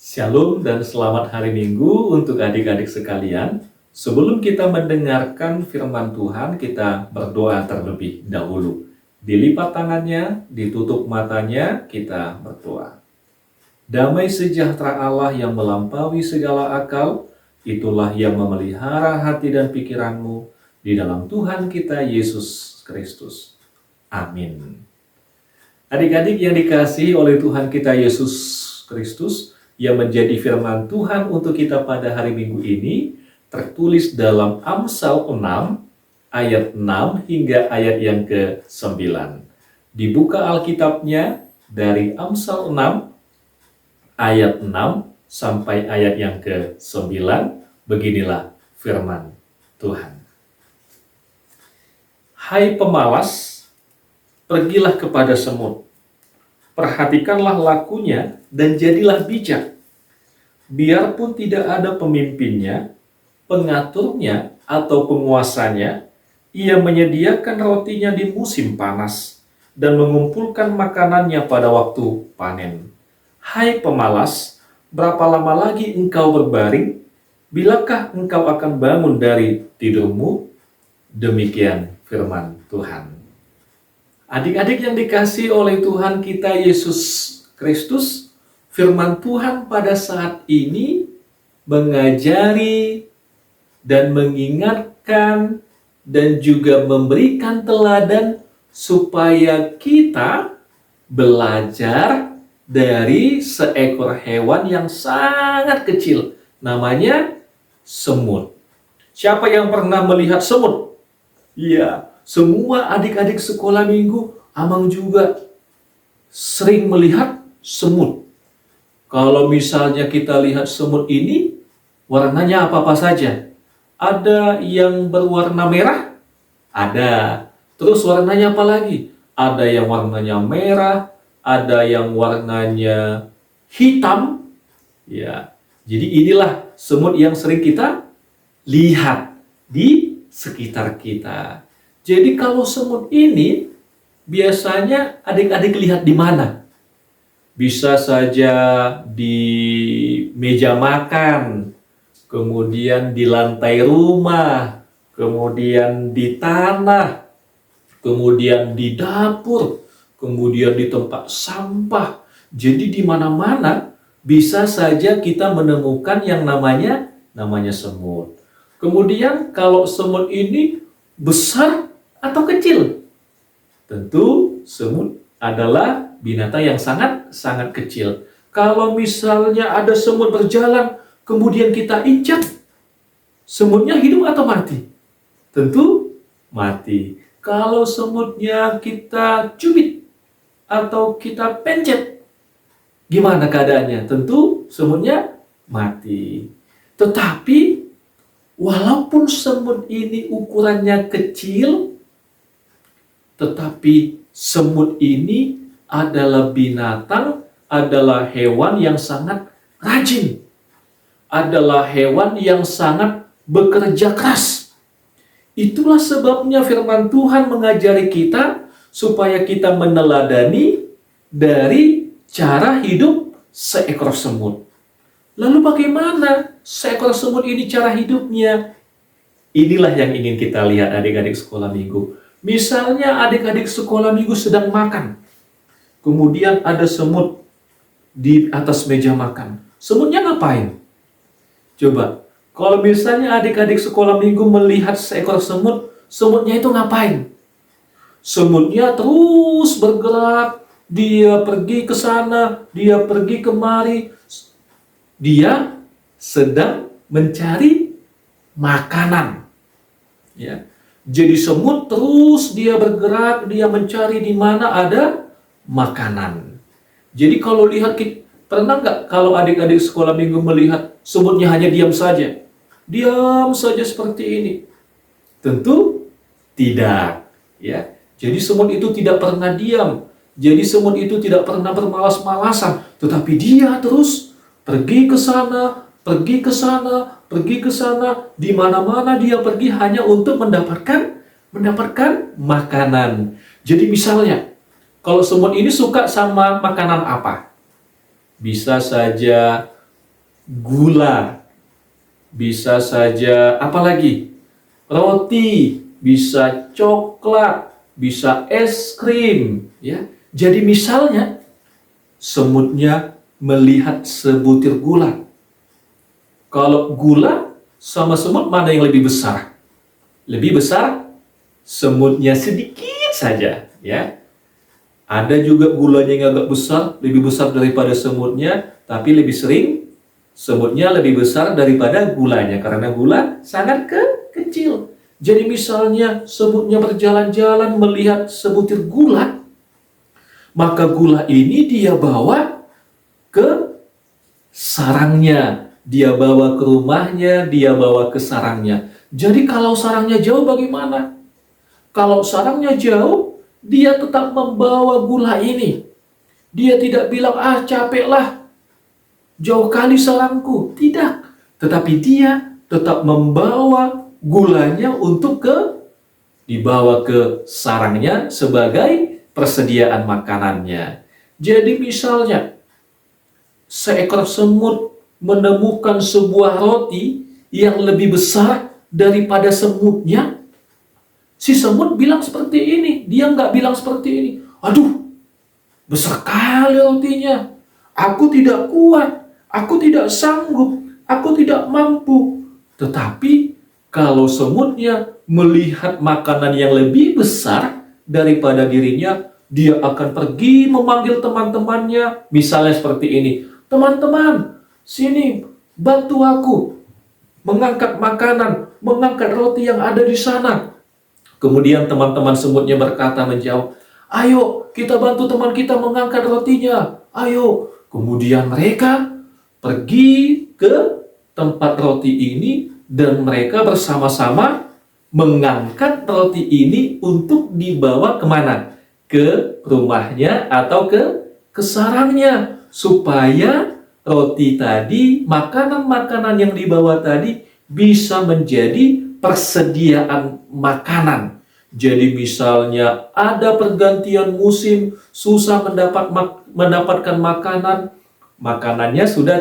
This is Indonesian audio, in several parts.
Shalom dan selamat hari Minggu untuk adik-adik sekalian. Sebelum kita mendengarkan firman Tuhan, kita berdoa terlebih dahulu. Dilipat tangannya, ditutup matanya, kita berdoa. Damai sejahtera Allah yang melampaui segala akal, itulah yang memelihara hati dan pikiranmu di dalam Tuhan kita Yesus Kristus. Amin. Adik-adik yang dikasihi oleh Tuhan kita Yesus Kristus, yang menjadi firman Tuhan untuk kita pada hari Minggu ini, tertulis dalam Amsal 6, ayat 6 hingga ayat yang ke-9. Dibuka Alkitabnya dari Amsal 6, ayat 6 sampai ayat yang ke-9, beginilah firman Tuhan. Hai pemalas, pergilah kepada semut. Perhatikanlah lakunya dan jadilah bijak. Biarpun tidak ada pemimpinnya, pengaturnya, atau penguasanya, ia menyediakan rotinya di musim panas dan mengumpulkan makanannya pada waktu panen. Hai pemalas, berapa lama lagi engkau berbaring? Bilakah engkau akan bangun dari tidurmu? Demikian firman Tuhan. Adik-adik yang dikasihi oleh Tuhan kita Yesus Kristus, firman Tuhan pada saat ini mengajari dan mengingatkan dan juga memberikan teladan supaya kita belajar dari seekor hewan yang sangat kecil, namanya semut. Siapa yang pernah melihat semut? Iya, semua adik-adik sekolah minggu, Amang juga sering melihat semut. Kalau misalnya kita lihat semut ini, warnanya apa-apa saja. Ada yang berwarna merah, ada. Terus warnanya apa lagi? Ada yang warnanya merah, ada yang warnanya hitam. Ya, jadi inilah semut yang sering kita lihat di sekitar kita. Jadi kalau semut ini biasanya adik-adik lihat di mana? Bisa saja di meja makan, kemudian di lantai rumah, kemudian di tanah, kemudian di dapur, kemudian di tempat sampah. Jadi di mana-mana bisa saja kita menemukan yang namanya semut. Kemudian kalau semut ini besar atau kecil? Tentu semut adalah binatang yang sangat kecil. Kalau misalnya ada semut berjalan, kemudian kita injak, semutnya hidup atau mati? Tentu mati. Kalau semutnya kita cubit atau kita pencet, gimana keadaannya? Tentu semutnya mati. Tetapi walaupun semut ini ukurannya kecil, tetapi semut ini adalah binatang, adalah hewan yang sangat rajin, adalah hewan yang sangat bekerja keras. Itulah sebabnya firman Tuhan mengajari kita supaya kita meneladani dari cara hidup seekor semut. Lalu bagaimana seekor semut ini cara hidupnya? Inilah yang ingin kita lihat adik-adik sekolah minggu. Misalnya adik-adik sekolah minggu sedang makan. Kemudian ada semut di atas meja makan. Semutnya ngapain? Coba, kalau misalnya adik-adik sekolah minggu melihat seekor semut, semutnya itu ngapain? Semutnya terus bergerak, dia pergi ke sana, dia pergi kemari. Dia sedang mencari makanan. Ya. Jadi semut terus dia bergerak, dia mencari di mana ada makanan. Jadi kalau lihat, pernah nggak kalau adik-adik sekolah minggu melihat semutnya hanya diam saja? Diam saja seperti ini? Tentu tidak. Ya. Jadi semut itu tidak pernah diam. Jadi semut itu tidak pernah bermalas-malasan. Tetapi dia terus pergi ke sana, pergi ke sana, pergi ke sana, di mana-mana dia pergi hanya untuk mendapatkan makanan. Jadi misalnya, kalau semut ini suka sama makanan apa? Bisa saja gula, bisa saja apalagi? Roti, bisa coklat, bisa es krim, ya. Jadi misalnya semutnya melihat sebutir gula. Kalau gula sama semut mana yang lebih besar? Lebih besar, semutnya sedikit saja, ya. Ada juga gulanya yang agak besar, lebih besar daripada semutnya, tapi lebih sering semutnya lebih besar daripada gulanya karena gula sangat kecil. Jadi misalnya semutnya berjalan-jalan melihat sebutir gula, maka gula ini dia bawa ke sarangnya, dia bawa ke rumahnya, dia bawa ke sarangnya. Jadi kalau sarangnya jauh bagaimana? Kalau sarangnya jauh, dia tetap membawa gula ini. Dia tidak bilang, capeklah, jauh kali sarangku. Tidak. Tetapi dia tetap membawa gulanya untuk dibawa ke sarangnya sebagai persediaan makanannya. Jadi misalnya, seekor semut menemukan sebuah roti yang lebih besar daripada semutnya, si semut bilang seperti ini. Dia nggak bilang seperti ini. Aduh, besar kali rotinya. Aku tidak kuat. Aku tidak sanggup. Aku tidak mampu. Tetapi kalau semutnya melihat makanan yang lebih besar daripada dirinya, dia akan pergi memanggil teman-temannya. Misalnya seperti ini. Teman-teman, sini bantu aku mengangkat makanan, mengangkat roti yang ada di sana. Kemudian teman-teman semutnya berkata menjawab, ayo kita bantu teman kita mengangkat rotinya, ayo. Kemudian mereka pergi ke tempat roti ini dan mereka bersama-sama mengangkat roti ini untuk dibawa kemana? Ke rumahnya atau ke sarangnya, supaya roti tadi, makanan-makanan yang dibawa tadi bisa menjadi persediaan makanan. Jadi misalnya ada pergantian musim, susah mendapatkan makanan, makanannya sudah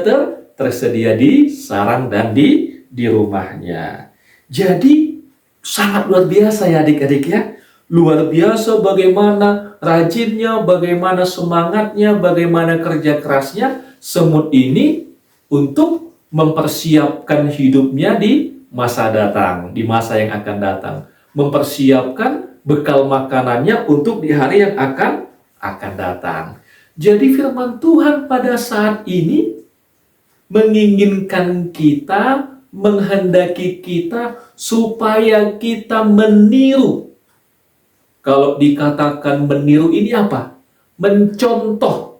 tersedia di sarang dan di rumahnya. Jadi sangat luar biasa ya adik-adik ya. Luar biasa bagaimana rajinnya, bagaimana semangatnya, bagaimana kerja kerasnya semut ini untuk mempersiapkan hidupnya di masa datang, di masa yang akan datang. Mempersiapkan bekal makanannya untuk di hari yang akan datang. Jadi firman Tuhan pada saat ini menginginkan kita, menghendaki kita supaya kita meniru. Kalau dikatakan meniru ini apa? Mencontoh.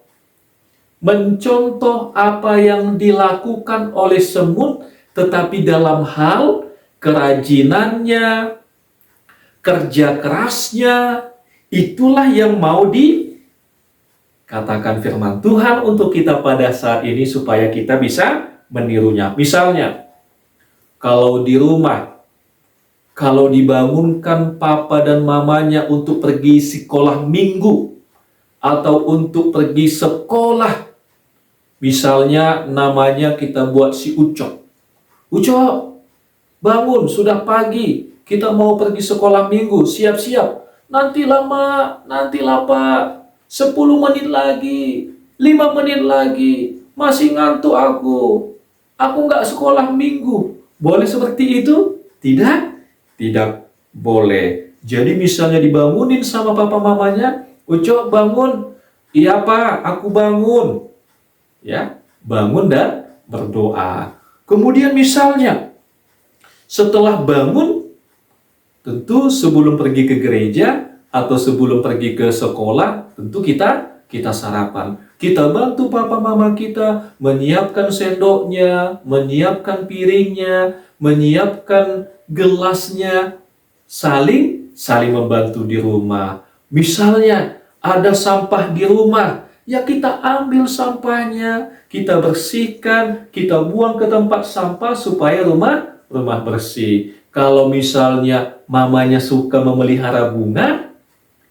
Mencontoh apa yang dilakukan oleh semut, tetapi dalam hal kerajinannya, kerja kerasnya, itulah yang mau dikatakan firman Tuhan untuk kita pada saat ini supaya kita bisa menirunya. Misalnya, kalau di rumah, kalau dibangunkan papa dan mamanya untuk pergi sekolah minggu, atau untuk pergi sekolah, misalnya namanya kita buat si Ucok. Ucok, bangun, sudah pagi. Kita mau pergi sekolah minggu, siap-siap. Nantilah Pak, 10 menit lagi, 5 menit lagi. Masih ngantuk aku. Aku nggak sekolah minggu. Boleh seperti itu? Tidak? Tidak boleh. Jadi misalnya dibangunin sama papa mamanya, Ucok bangun. Iya Pak, aku bangun. Ya, bangun dan berdoa. Kemudian misalnya setelah bangun, tentu sebelum pergi ke gereja atau sebelum pergi ke sekolah, tentu kita sarapan. Kita bantu papa mama kita menyiapkan sendoknya, menyiapkan piringnya, menyiapkan gelasnya, saling membantu di rumah. Misalnya ada sampah di rumah, ya kita ambil sampahnya, kita bersihkan, kita buang ke tempat sampah supaya rumah bersih. Kalau misalnya mamanya suka memelihara bunga,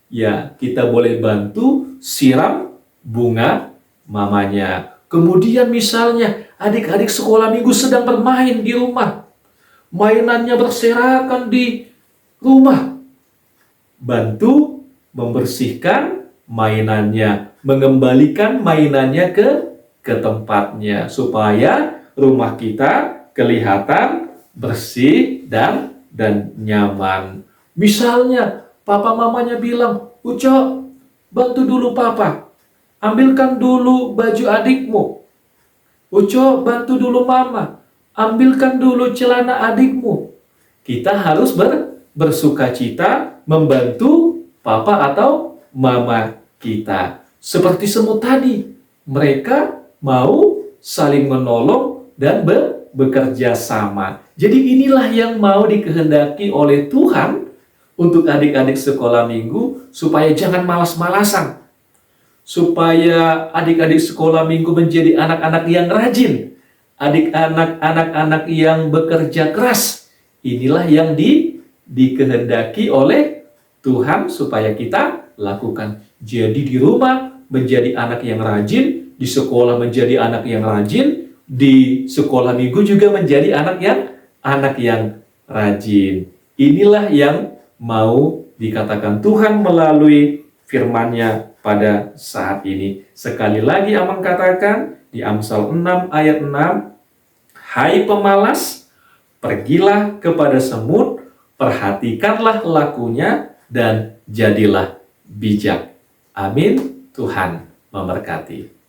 ya kita boleh bantu siram bunga mamanya. Kemudian misalnya adik-adik sekolah minggu sedang bermain di rumah. Mainannya berserakan di rumah. Bantu membersihkan mainannya, mengembalikan mainannya ke tempatnya supaya rumah kita kelihatan bersih dan nyaman. Misalnya papa mamanya bilang, "Uco, bantu dulu papa. Ambilkan dulu baju adikmu. Uco, bantu dulu mama. Ambilkan dulu celana adikmu." Kita harus bersukacita membantu papa atau mama kita. Seperti semut tadi, mereka mau saling menolong dan bekerja sama. Jadi inilah yang mau dikehendaki oleh Tuhan untuk adik-adik sekolah minggu, supaya jangan malas-malasan. Supaya adik-adik sekolah minggu menjadi anak-anak yang rajin, anak-anak yang bekerja keras. Inilah yang dikehendaki oleh Tuhan supaya kita lakukan. Jadi di rumah menjadi anak yang rajin, di sekolah menjadi anak yang rajin, di sekolah minggu juga menjadi anak yang rajin. Inilah yang mau dikatakan Tuhan melalui firman-Nya pada saat ini. Sekali lagi Amang katakan di Amsal 6 ayat 6, "Hai pemalas, pergilah kepada semut, perhatikanlah lakunya, dan jadilah bijak." Amin. Tuhan memberkati.